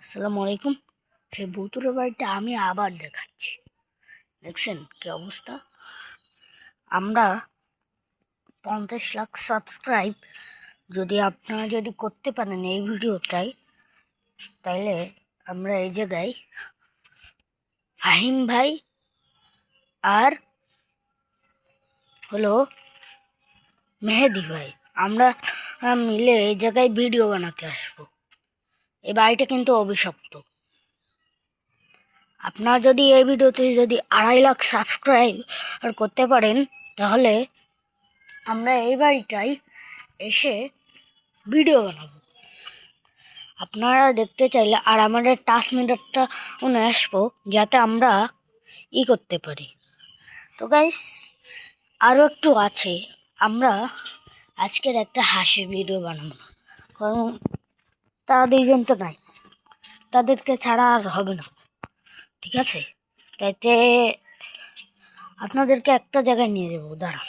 আসসালামু আলাইকুম। সেই ভুতুরে বাড়িটা আমি আবার দেখাচ্ছি। দেখছেন কি অবস্থা? আমরা 50 লাখ সাবস্ক্রাইব আপনারা যদি করতে পারেন এই ভিডিওটাই, তাইলে আমরা এই জায়গায় ফাহিম ভাই আর হলো মেহেদি ভাই আমরা মিলে এই জায়গায় ভিডিও বানাতে আসবো। এই বাড়িটা কিন্তু অভিশপ্ত। আপনারা যদি এই ভিডিওতে 2.5 লাখ সাবস্ক্রাইব করতে পারেন, তাহলে আমরা এই বাড়িটায় এসে ভিডিও বানাবো। আপনারা দেখতে চাইলে আর আমাদের টাচ মিটারটা নিয়ে আসবো, যাতে আমরা করতে পারি। তো গাইস, আরও একটু আছে। আমরা আজকের একটা হাসি ভিডিও বানাবো না, কারণ তারা দুইজন তো নাই, তাদেরকে ছাড়া আর হবে না, ঠিক আছে? তাইতে আপনাদেরকে একটা জায়গায় নিয়ে যাবো, দাঁড়ান।